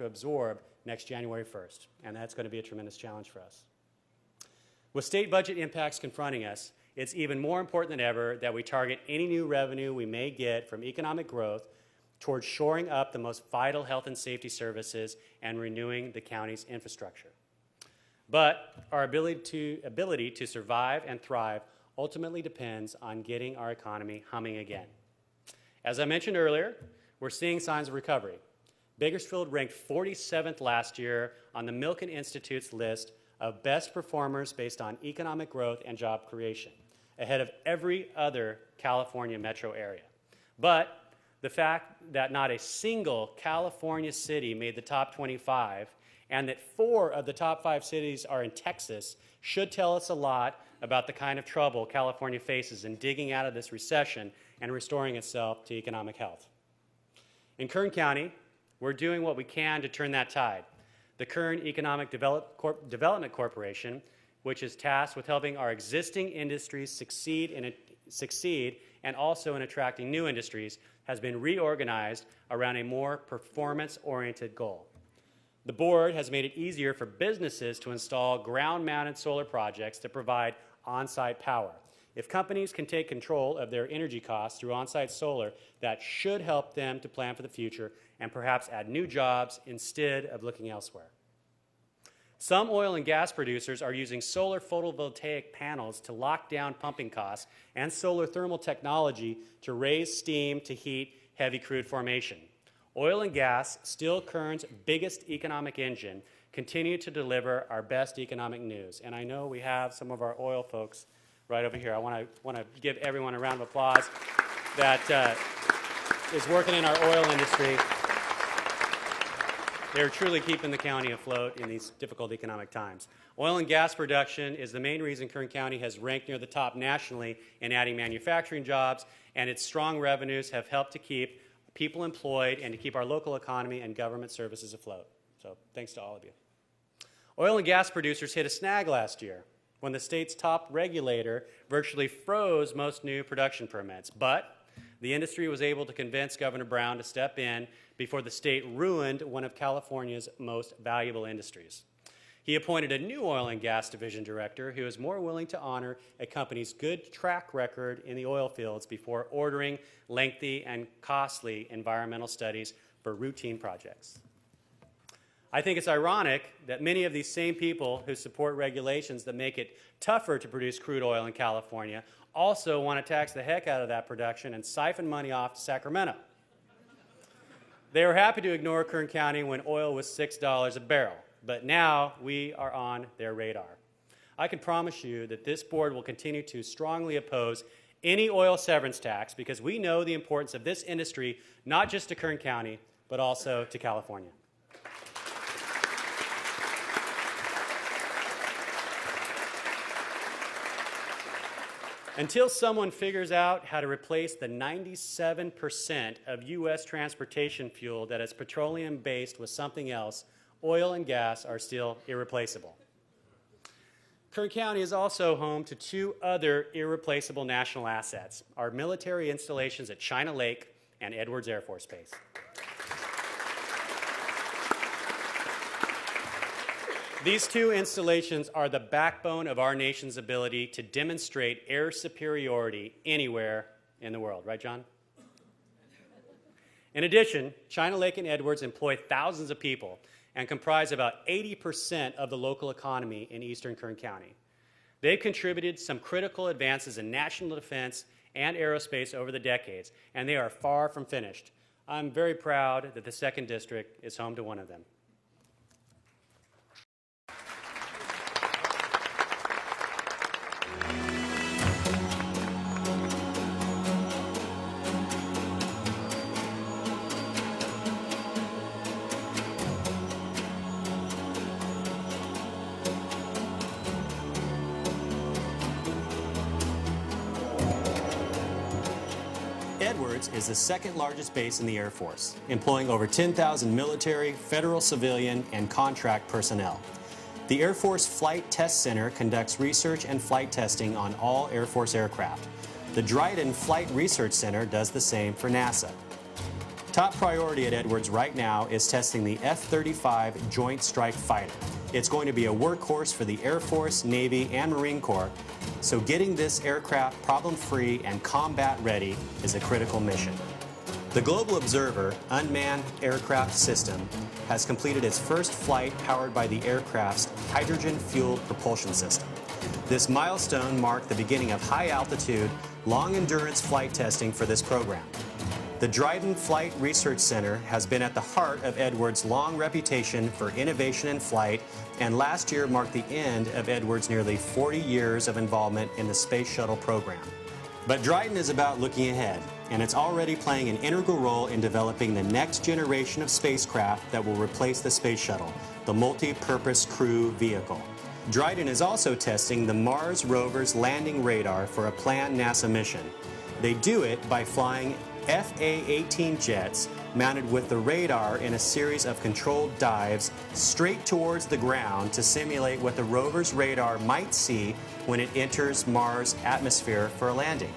to absorb next January 1st, and that's going to be a tremendous challenge for us. With state budget impacts confronting us, it's even more important than ever that we target any new revenue we may get from economic growth towards shoring up the most vital health and safety services and renewing the county's infrastructure. But our ability to survive and thrive ultimately depends on getting our economy humming again. As I mentioned earlier, we're seeing signs of recovery. Bakersfield ranked 47th last year on the Milken Institute's list of best performers based on economic growth and job creation, ahead of every other California metro area. But the fact that not a single California city made the top 25 and that 4 of the top 5 cities are in Texas should tell us a lot about the kind of trouble California faces in digging out of this recession and restoring itself to economic health. In Kern County, we're doing what we can to turn that tide. The Kern Economic Development Corporation, which is tasked with helping our existing industries succeed and also in attracting new industries, has been reorganized around a more performance-oriented goal. The board has made it easier for businesses to install ground-mounted solar projects to provide on-site power. If companies can take control of their energy costs through on-site solar, that should help them to plan for the future and perhaps add new jobs instead of looking elsewhere. Some oil and gas producers are using solar photovoltaic panels to lock down pumping costs and solar thermal technology to raise steam to heat heavy crude formation. Oil and gas, still Kern's biggest economic engine, continue to deliver our best economic news. And I know we have some of our oil folks right over here. I want to give everyone a round of applause that is working in our oil industry. They're truly keeping the county afloat in these difficult economic times. Oil and gas production is the main reason Kern County has ranked near the top nationally in adding manufacturing jobs, and its strong revenues have helped to keep people employed and to keep our local economy and government services afloat. So thanks to all of you. Oil and gas producers hit a snag last year when the state's top regulator virtually froze most new production permits. But the industry was able to convince Governor Brown to step in before the state ruined one of California's most valuable industries. He appointed a new oil and gas division director who is more willing to honor a company's good track record in the oil fields before ordering lengthy and costly environmental studies for routine projects. I think it's ironic that many of these same people who support regulations that make it tougher to produce crude oil in California also want to tax the heck out of that production and siphon money off to Sacramento. They were happy to ignore Kern County when oil was $6 a barrel, but now we are on their radar. I can promise you that this board will continue to strongly oppose any oil severance tax because we know the importance of this industry not just to Kern County, but also to California. Until someone figures out how to replace the 97% of U.S. transportation fuel that is petroleum-based with something else, oil and gas are still irreplaceable. Kern County is also home to 2 other irreplaceable national assets, our military installations at China Lake and Edwards Air Force Base. These 2 installations are the backbone of our nation's ability to demonstrate air superiority anywhere in the world. Right, John? In addition, China Lake and Edwards employ thousands of people and comprise about 80% of the local economy in eastern Kern County. They've contributed some critical advances in national defense and aerospace over the decades, and they are far from finished. I'm very proud that the 2nd District is home to one of them. Edwards is the 2nd largest base in the Air Force, employing over 10,000 military, federal civilian, and contract personnel. The Air Force Flight Test Center conducts research and flight testing on all Air Force aircraft. The Dryden Flight Research Center does the same for NASA. Top priority at Edwards right now is testing the F-35 Joint Strike Fighter. It's going to be a workhorse for the Air Force, Navy, and Marine Corps, so getting this aircraft problem-free and combat-ready is a critical mission. The Global Observer Unmanned Aircraft System has completed its first flight powered by the aircraft's hydrogen-fueled propulsion system. This milestone marked the beginning of high-altitude, long-endurance flight testing for this program. The Dryden Flight Research Center has been at the heart of Edwards' long reputation for innovation in flight, and last year marked the end of Edwards' nearly 40 years of involvement in the Space Shuttle program. But Dryden is about looking ahead, and it's already playing an integral role in developing the next generation of spacecraft that will replace the Space Shuttle, the Multi-Purpose Crew Vehicle. Dryden is also testing the Mars rover's landing radar for a planned NASA mission. They do it by flying FA-18 jets mounted with the radar in a series of controlled dives straight towards the ground to simulate what the rover's radar might see when it enters Mars' atmosphere for a landing.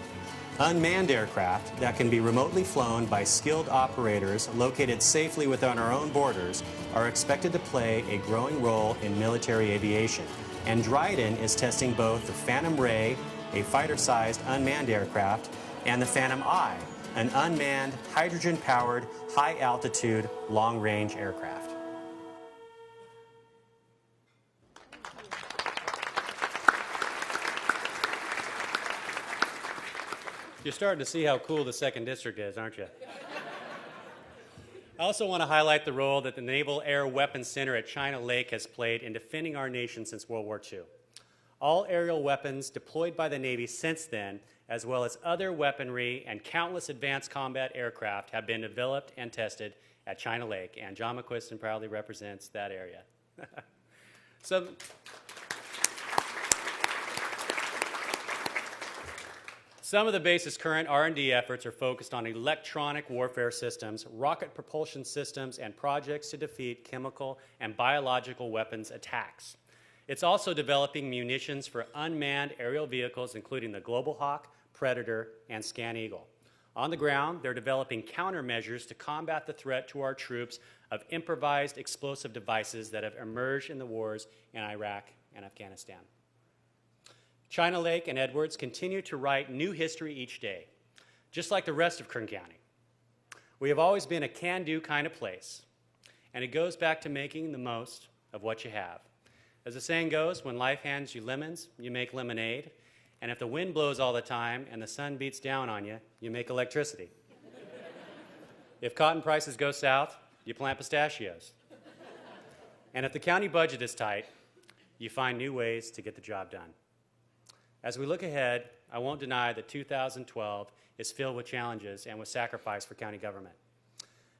Unmanned aircraft that can be remotely flown by skilled operators located safely within our own borders are expected to play a growing role in military aviation. And Dryden is testing both the Phantom Ray, a fighter-sized unmanned aircraft, and the Phantom I, an unmanned, hydrogen-powered, high-altitude, long-range aircraft. You're starting to see how cool the 2nd District is, aren't you? I also want to highlight the role that the Naval Air Weapons Center at China Lake has played in defending our nation since World War II. All aerial weapons deployed by the Navy since then, as well as other weaponry and countless advanced combat aircraft, have been developed and tested at China Lake, and John McQuiston proudly represents that area. Some of the base's current R&D efforts are focused on electronic warfare systems, rocket propulsion systems, and projects to defeat chemical and biological weapons attacks. It's also developing munitions for unmanned aerial vehicles, including the Global Hawk, Predator, and Scan Eagle. On the ground, they're developing countermeasures to combat the threat to our troops of improvised explosive devices that have emerged in the wars in Iraq and Afghanistan. China Lake and Edwards continue to write new history each day, just like the rest of Kern County. We have always been a can-do kind of place, and it goes back to making the most of what you have. As the saying goes, when life hands you lemons, you make lemonade, and if the wind blows all the time and the sun beats down on you, you make electricity. If cotton prices go south, you plant pistachios. And if the county budget is tight, you find new ways to get the job done. As we look ahead, I won't deny that 2012 is filled with challenges and with sacrifice for county government.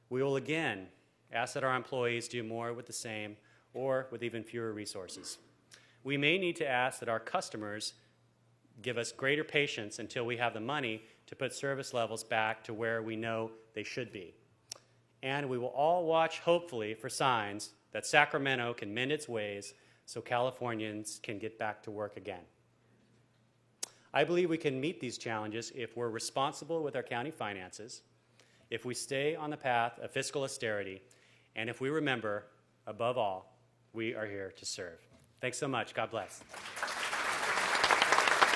We will again ask that our employees do more with the same or with even fewer resources. We may need to ask that our customers give us greater patience until we have the money to put service levels back to where we know they should be. And we will all watch, hopefully, for signs that Sacramento can mend its ways so Californians can get back to work again. I believe we can meet these challenges if we're responsible with our county finances, if we stay on the path of fiscal austerity, and if we remember, above all, we are here to serve. Thanks so much. God bless.